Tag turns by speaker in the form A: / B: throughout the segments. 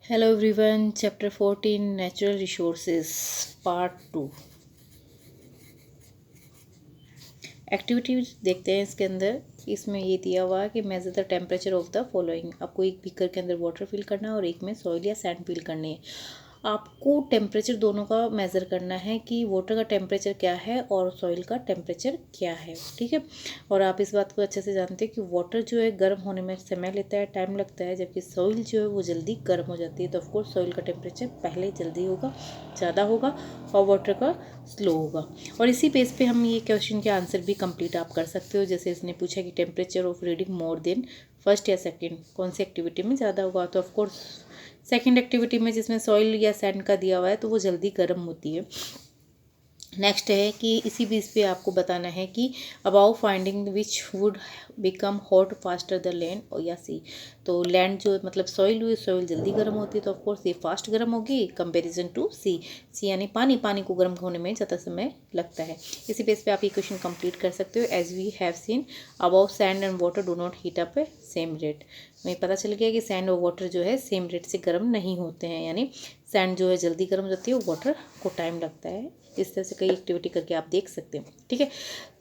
A: Hello everyone, chapter 14 natural resources part 2 activities देखते हैं। इसके अंदर इसमें ये दिया हुआ है कि measure the temperature of the following. आपको एक बीकर के अंदर वाटर फिल करना है और एक में सॉइल या सैंड फिल करनी है। आपको टेम्परेचर दोनों का मेज़र करना है कि वाटर का टेम्परेचर क्या है और सॉइल का टेम्परेचर क्या है, ठीक है। और आप इस बात को अच्छे से जानते हैं कि वाटर जो है गर्म होने में समय लेता है, टाइम लगता है, जबकि सॉइल जो है वो जल्दी गर्म हो जाती है। तो ऑफकोर्स सॉइल का टेम्परेचर पहले जल्दी होगा, ज़्यादा होगा, और वाटर का स्लो होगा। और इसी बेस पे हम ये क्वेश्चन के आंसर भी कंप्लीट आप कर सकते हो। जैसे इसने पूछा कि temperature of reading more than first या सेकंड कौन सी एक्टिविटी में ज़्यादा होगा, तो ऑफकोर्स सेकंड एक्टिविटी में जिसमें सॉइल या सैंड का दिया हुआ है तो वो जल्दी गर्म होती है। नेक्स्ट है कि इसी बेस पे आपको बताना है कि about finding which would become hot faster the land और या सी। तो लैंड जो मतलब सॉइल हुई, सॉइल जल्दी गर्म होती है तो ऑफकोर्स ये फास्ट गर्म होगी कंपेरिजन टू सी। सी यानी पानी, पानी को गर्म होने में ज़्यादा समय लगता है। इसी बेस पे आप ये क्वेश्चन कंप्लीट कर सकते हो। As we have seen about sand and water do not heat up a same rate. हमें पता चल गया कि सैंड और वाटर जो है सेम रेट से गर्म नहीं होते हैं, यानी सैंड जो है जल्दी गर्म हो जाती है, वाटर को टाइम लगता है। इस तरह से कई एक्टिविटी करके आप देख सकते हैं, ठीक है।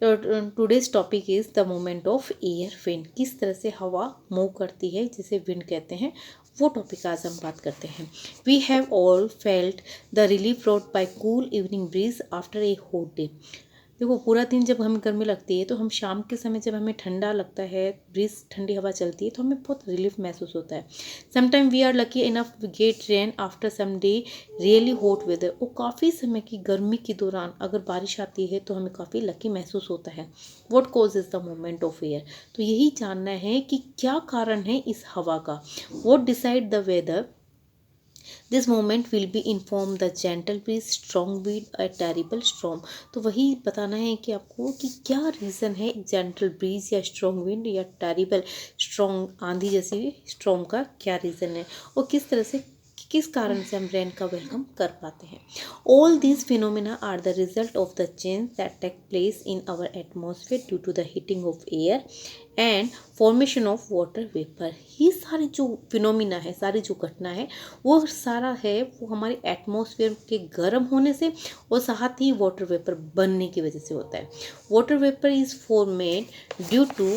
A: तो today's topic is the movement of air wind. किस तरह से हवा मूव करती है जिसे विंड कहते हैं, वो टॉपिक आज हम बात करते हैं। We have all felt the relief brought by cool evening breeze after a hot day. देखो, पूरा दिन जब हमें गर्मी लगती है तो हम शाम के समय जब हमें ठंडा लगता है, ब्रीज ठंडी हवा चलती है तो हमें बहुत रिलीफ महसूस होता है। Sometime we are lucky enough get rain after some day really hot weather. और काफ़ी समय की गर्मी के दौरान अगर बारिश आती है तो हमें काफ़ी लकी महसूस होता है। What cause is the movement of air. तो यही जानना है कि क्या कारण है इस हवा का। What decide the weather. This moment will be in form the gentle breeze, strong wind, a terrible storm. तो वही बताना है कि आपको कि क्या रीज़न है जेंटल ब्रीज या स्ट्रॉन्ग विंड या टेरिबल स्ट्रॉन्ग आंधी जैसी स्टॉर्म का क्या रीज़न है, और किस तरह से किस कारण से हम रेन का वेलकम कर पाते हैं। All these phenomena are the result of the change that take place in our atmosphere due to the heating of air and formation of water vapour. ये सारी जो फिनोमिना है, सारी जो घटना है, वो सारा है वो हमारे एटमॉस्फेयर के गर्म होने से और साथ ही वाटर वेपर बनने की वजह से होता है। Water vapour is formed due to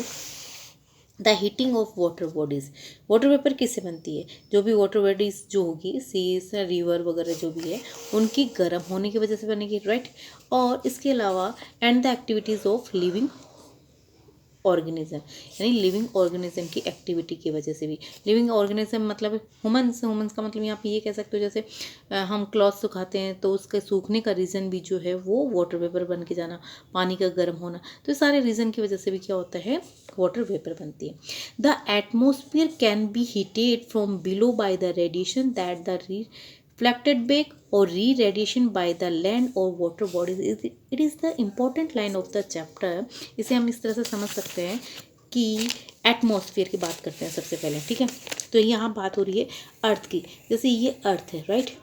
A: the heating of water bodies. Water vapour किससे बनती है, जो भी वाटर बॉडीज़ जो होगी, सीज, रिवर वगैरह जो भी है, उनकी गर्म होने की वजह से बनेगी, राइट। और इसके अलावा and the activities of living organism, यानी लिविंग ऑर्गेनिज्म की एक्टिविटी की वजह से भी। लिविंग ऑर्गेनिज्म मतलब ह्यूमंस, ह्यूमंस का मतलब यहाँ पे ये कह सकते हो जैसे हम क्लॉथ सुखाते हैं तो उसके सूखने का रीज़न भी जो है वो वाटर वेपर बन के जाना, पानी का गर्म होना। तो सारे रीज़न की वजह से भी क्या होता है, वाटर वेपर बनती है। The atmosphere can be heated from below by the radiation that the reflected back or re-radiation by the land or water bodies. It is the important line of the chapter. इसे हम इस तरह से समझ सकते हैं कि एटमॉस्फेयर की बात करते हैं सबसे पहले, ठीक है। तो यहाँ बात हो रही है अर्थ की। जैसे ये अर्थ है, राइट,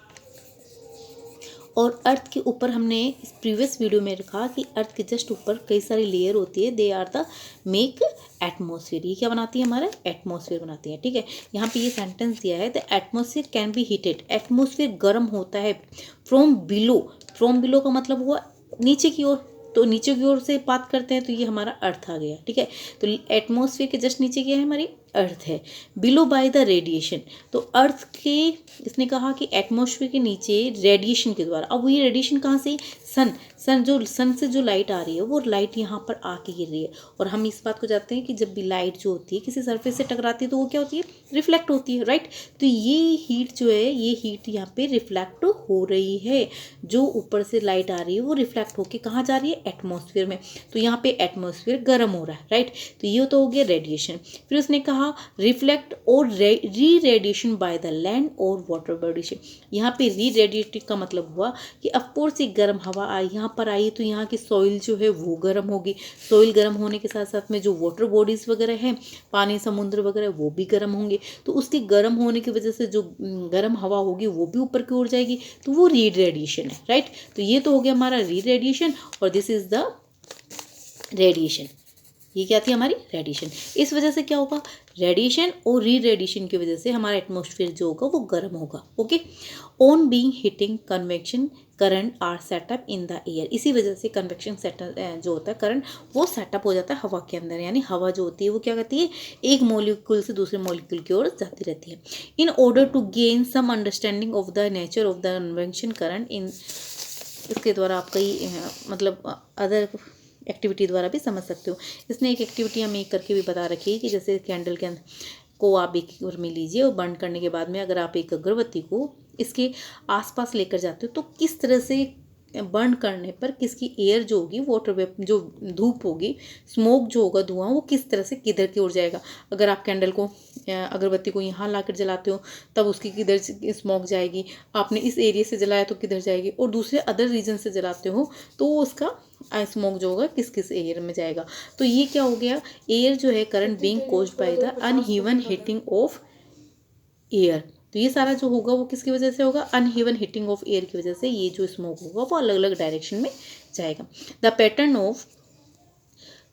A: और अर्थ के ऊपर हमने इस प्रीवियस वीडियो में रखा कि अर्थ के जस्ट ऊपर कई सारी लेयर होती है, they are the make atmosphere. ये क्या बनाती है, हमारा एटमॉस्फेयर बनाती है, ठीक है। यहाँ पे ये सेंटेंस दिया है, the atmosphere can be heated. Atmosphere गर्म होता है फ्रॉम बिलो। फ्रॉम बिलो का मतलब हुआ नीचे की ओर, तो नीचे की ओर से बात करते हैं तो ये हमारा अर्थ आ गया, ठीक है। तो एटमॉस्फेयर के जस्ट नीचे क्या है, हमारी अर्थ है। बिलो बाय द रेडिएशन, तो अर्थ के, इसने कहा कि एटमॉस्फेयर के नीचे रेडिएशन के द्वारा। अब वो ये रेडिएशन कहाँ से, सन से जो लाइट आ रही है वो लाइट यहाँ पर आके गिर रही है। और हम इस बात को जानते हैं कि जब भी लाइट जो होती है किसी सरफेस से टकराती है तो वो क्या होती है, रिफ्लेक्ट होती है, राइट। तो ये हीट जो है, ये हीट यहाँ पे रिफ्लेक्ट हो रही है। जो ऊपर से लाइट आ रही है वो रिफ्लेक्ट होके कहाँ जा रही है, एटमॉस्फेयर में। तो यहाँ पे एटमॉस्फेयर गर्म हो रहा है, राइट। तो ये तो हो गया रेडिएशन। फिर उसने कहा रिफ्लेक्ट और री रेडिएशन बाय द लैंड और वाटर बॉडीज। यहाँ पे री रेडिएटिव का मतलब हुआ कि अफकोर्स एक गर्म हवा आई, यहाँ पर आई तो यहाँ की सॉइल जो है वो गर्म होगी। सॉइल गर्म होने के साथ साथ में जो वाटर बॉडीज़ वगैरह हैं, पानी, समुद्र वगैरह, वो भी गर्म होंगे। तो उसके गर्म होने की वजह से जो गर्म हवा होगी वो भी ऊपर की ओर जाएगी, तो वो री रेडिएशन है, राइट। तो ये तो हो गया हमारा री रेडिएशन, और दिस इज द रेडिएशन। ये क्या थी हमारी रेडिएशन। इस वजह से क्या होगा, रेडिएशन और री रेडिएशन की वजह से हमारा एटमॉस्फेयर जो होगा वो गर्म होगा। Okay, on being heating convection current are set up in the air, इसी वजह से कन्वेक्शन सेटअप जो होता है करंट वो सेटअप हो जाता है हवा के अंदर, यानी हवा जो होती है वो क्या करती है, एक मॉलिक्यूल से दूसरे मॉलिक्यूल की ओर जाती रहती है। In order to gain some understanding of the nature of the convection current in, इसके द्वारा आप कई मतलब अदर एक्टिविटी द्वारा भी समझ सकते हो। इसने एक एक्टिविटी हमें एक करके भी बता रखी है कि जैसे कैंडल के को आप एक घर में लीजिए और बंद करने के बाद में अगर आप एक अगरबत्ती को इसके आसपास लेकर जाते हो तो किस तरह से बर्न करने पर किसकी एयर जो होगी, वाटर वेप जो धूप होगी, स्मोक जो होगा, धुआं, वो किस तरह से किधर की ओर जाएगा। अगर आप कैंडल को अगरबत्ती को यहाँ लाकर जलाते हो तब उसकी किधर स्मोक जाएगी, आपने इस एरिया से जलाया तो किधर जाएगी, और दूसरे अदर रीजन से जलाते हो तो उसका स्मोक जो होगा किस किस एयर में जाएगा। तो ये क्या हो गया, एयर जो है current being caused by the uneven heating of air. तो ये सारा जो होगा वो किसकी वजह से होगा, अनइवन हीटिंग ऑफ एयर की वजह से ये जो स्मोक होगा वो अलग अलग डायरेक्शन में जाएगा। The pattern of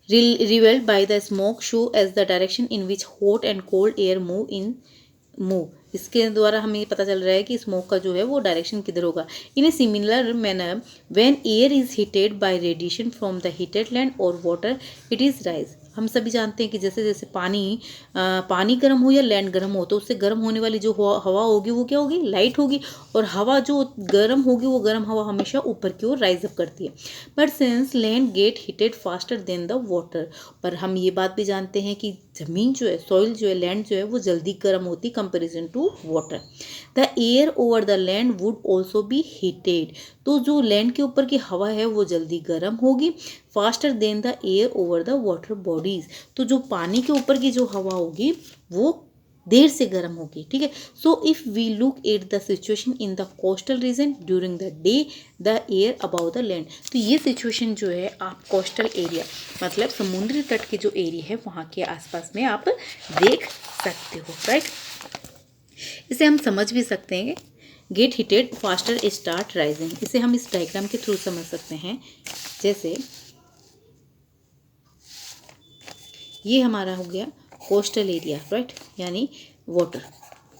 A: revealed by the smoke show as the direction in which hot and cold air move। इसके द्वारा हमें पता चल रहा है कि स्मोक का जो है वो डायरेक्शन किधर होगा। In a similar manner when air is heated by radiation from the heated land और वाटर इट इज राइज। हम सभी जानते हैं कि जैसे जैसे पानी गर्म हो या लैंड गर्म हो तो उससे गर्म होने वाली जो हवा होगी वो क्या होगी, लाइट होगी, और हवा जो गर्म होगी वो गर्म हवा हमेशा ऊपर की ओर राइज अप करती है। But since land gate heated faster than the water, पर हम ये बात भी जानते हैं कि ज़मीन जो है, सॉइल जो है, लैंड जो है वो जल्दी गर्म होती comparison to water. The air over the land would also be heated, तो जो लैंड के ऊपर की हवा है वो जल्दी गर्म होगी, faster than the air over the water bodies, तो जो पानी के ऊपर की जो हवा होगी वो देर से गर्म होगी। ठीक है, so if we look at the situation in the coastal region during the day the air about the land, तो ये सिचुएशन जो है आप कोस्टल एरिया मतलब समुद्री तट के जो एरिया है वहाँ के आसपास में आप देख सकते हो। राइट, इसे हम समझ भी सकते हैं, gate heated faster start rising, इसे हम इस डायग्राम के थ्रू समझ सकते हैं। जैसे ये हमारा हो गया कोस्टल एरिया, राइट, यानी वाटर,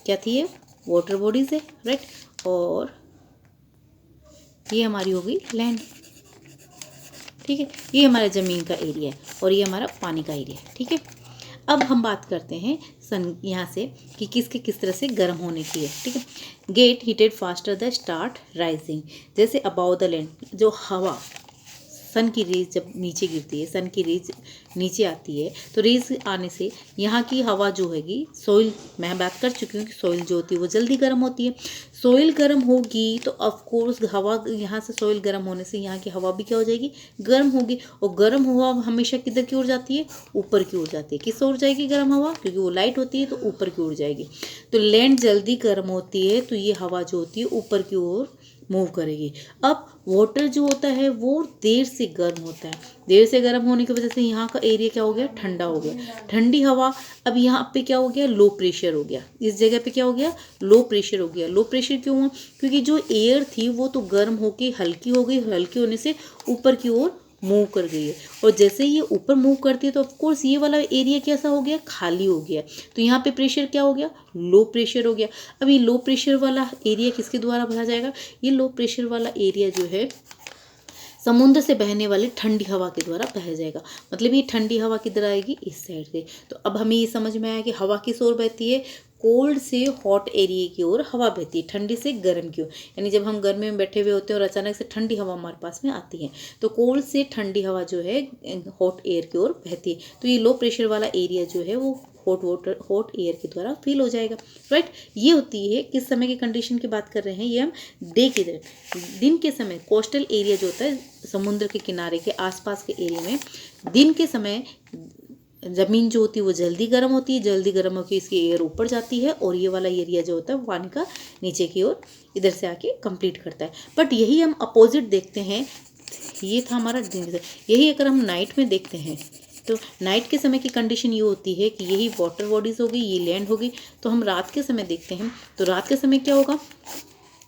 A: क्या थी ये, वाटर बॉडीज है, राइट, और ये हमारी हो गई लैंड। ठीक है, ये हमारा ज़मीन का एरिया है और ये हमारा पानी का एरिया है। ठीक है, अब हम बात करते हैं सन यहाँ से कि किसके किस तरह से गर्म होने की है। ठीक है, gate heated faster the start rising, जैसे अबाउ द लैंड, जो हवा सन की रेज जब नीचे गिरती है, सन की रेज नीचे आती है तो रेज आने से यहाँ की हवा जो हैगी, सॉइल, मैं बात कर चुकी हूँ कि सॉइल जो होती है वो जल्दी गर्म होती है। सॉइल गर्म होगी तो ऑफ कोर्स हवा, यहाँ से सॉइल गर्म होने से यहाँ की हवा भी क्या हो जाएगी, गर्म होगी, और गर्म हवा हमेशा किधर की ओर जाती है, ऊपर की ओर जाती है। किस ओर जाएगी गर्म हवा, क्योंकि वो लाइट होती है तो ऊपर की ओर जाएगी। तो लैंड जल्दी गर्म होती है तो ये हवा जो होती है ऊपर की ओर मूव करेगी। अब वाटर जो होता है वो देर से गर्म होता है, देर से गर्म होने की वजह से यहाँ का एरिया क्या हो गया, ठंडा हो गया, ठंडी हवा। अब यहाँ पे क्या हो गया, लो प्रेशर हो गया, इस जगह पे क्या हो गया, लो प्रेशर हो गया। लो प्रेशर क्यों हुआ, क्योंकि जो एयर थी वो तो गर्म होके हल्की हो गई, हल्की होने से ऊपर की ओर मूव कर गई है, और जैसे ये ऊपर मूव करती है तो ऑफ कोर्स ये वाला एरिया कैसा हो गया, खाली हो गया। तो यहाँ पे प्रेशर क्या हो गया, लो प्रेशर हो गया। अब ये लो प्रेशर वाला एरिया किसके द्वारा भरा जाएगा, ये लो प्रेशर वाला एरिया जो है समुद्र से बहने वाली ठंडी हवा के द्वारा बह जाएगा। मतलब ये ठंडी हवा किधर आएगी, इस साइड से। तो अब हमें ये समझ में आया कि हवा किस ओर बहती है, कोल्ड से हॉट एरिया की ओर हवा बहती है, ठंडी से गर्म की ओर। यानी जब हम गर्मी में बैठे हुए होते हैं और अचानक से ठंडी हवा हमारे पास में आती है तो कोल्ड से ठंडी हवा जो है हॉट एयर की ओर बहती है। तो ये लो प्रेशर वाला एरिया जो है वो हॉट एयर के द्वारा फिल हो जाएगा। राइट, ये होती है किस समय की कंडीशन की बात कर रहे हैं, ये हम डे की दिन के समय, कोस्टल एरिया जो होता है समुद्र के किनारे के आसपास के एरिया में दिन के समय ज़मीन जो होती है वो जल्दी गर्म होती है, जल्दी गर्म होकर इसकी एयर ऊपर जाती है, और ये वाला एरिया जो होता है पानी का नीचे की ओर इधर से आके कंप्लीट करता है। बट यही हम अपोजिट देखते हैं, ये था हमारा दिन, यही अगर हम नाइट में देखते हैं तो नाइट के समय की कंडीशन ये होती है कि यही वाटर बॉडीज़ होगी, ये लैंड होगी। तो हम रात के समय देखते हैं तो रात के समय क्या होगा,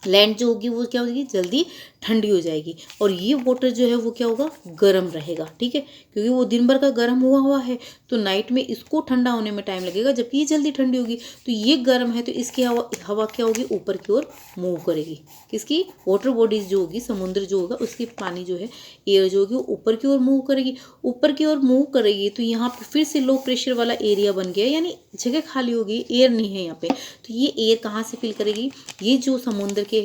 A: लैंड जो होगी वो क्या होगी, जल्दी ठंडी हो जाएगी और ये वाटर जो है वो क्या होगा, गर्म रहेगा। ठीक है, क्योंकि वो दिन भर का गर्म हुआ है तो नाइट में इसको ठंडा होने में टाइम लगेगा, जबकि ये जल्दी ठंडी होगी। तो ये गर्म है तो इसकी हवा क्या होगी, ऊपर की ओर मूव करेगी। किसकी, वाटर बॉडीज जो होगी, समुद्र जो होगा उसकी पानी जो है, एयर जो होगी वो ऊपर की ओर मूव करेगी। ऊपर की ओर मूव करेगी तो यहाँ पे फिर से लो प्रेशर वाला एरिया बन गया, यानी जगह खाली होगी, एयर नहीं है यहाँ पे। तो ये एयर कहाँ से फिल करेगी, ये जो समुद्र के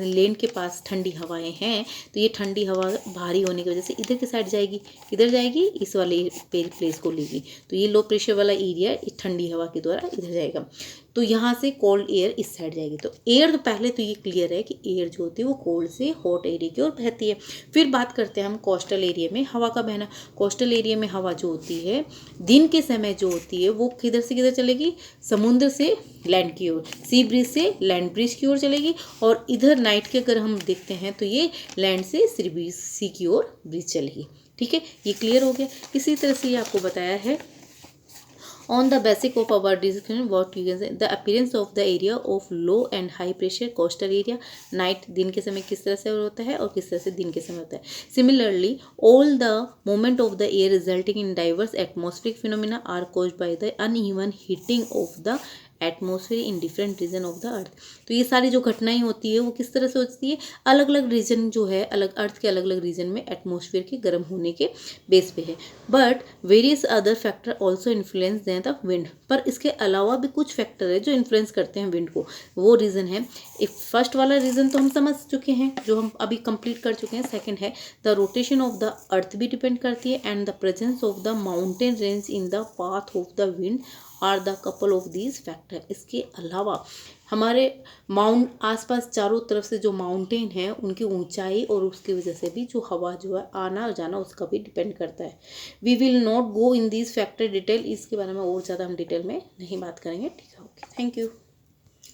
A: लैंड के पास ठंडी हवाएं हैं, तो ये ठंडी हवा भारी होने की वजह से इधर की साइड जाएगी। किधर जाएगी, इस वाले प्लेस को लेगी। तो ये लो प्रेशर वाला एरिया इस ठंडी हवा के द्वारा इधर जाएगा। तो यहाँ से कोल्ड एयर इस साइड जाएगी। तो एयर तो पहले तो ये क्लियर है कि एयर जो होती है वो कोल्ड से हॉट एरिया की ओर बहती है। फिर बात करते हैं हम कोस्टल एरिया में हवा का बहना। कोस्टल एरिया में हवा जो होती है दिन के समय जो होती है वो किधर से किधर चलेगी, समुद्र से लैंड की ओर, सी ब्रिज से लैंड ब्रिज की ओर चलेगी। और इधर नाइट के अगर हम देखते हैं तो ये लैंड से सी की ओर ब्रिज चलेगी। ठीक है, ये क्लियर हो गया। इसी तरह से ये आपको बताया है on the basic of our discussion what you can say the appearance of the area of low and high pressure coastal area night दिन के समय किस तरह से होता है और किस तरह से दिन के समय होता है। Similarly all the movement of the air resulting in diverse atmospheric phenomena are caused by the uneven heating of the atmosphere in different region of the earth. तो ये सारी जो घटनाएं होती है वो किस तरह से होती है, अलग अलग रीजन जो है, अलग अर्थ के अलग अलग रीजन में एटमॉस्फेयर के गर्म होने के बेस पे है। But various other factor also influence दें द विंड। पर इसके अलावा भी कुछ फैक्टर है जो इन्फ्लुएंस करते हैं विंड को। वो रीज़न है, फर्स्ट वाला रीज़न तो हम समझ चुके हैं, जो हम अभी कंप्लीट कर चुके हैं। सेकंड है the rotation of the earth भी डिपेंड करती है and the presence of the mountain range in the path of the wind are the couple of these factor. इसके अलावा हमारे आसपास चारों तरफ से जो माउंटेन है उनकी ऊंचाई और उसकी वजह से भी जो हवा जो है आना और जाना उसका भी डिपेंड करता है। We will not go in these factor detail, इसके बारे में और ज़्यादा हम डिटेल में नहीं बात करेंगे। ठीक है, ओके, थैंक यू।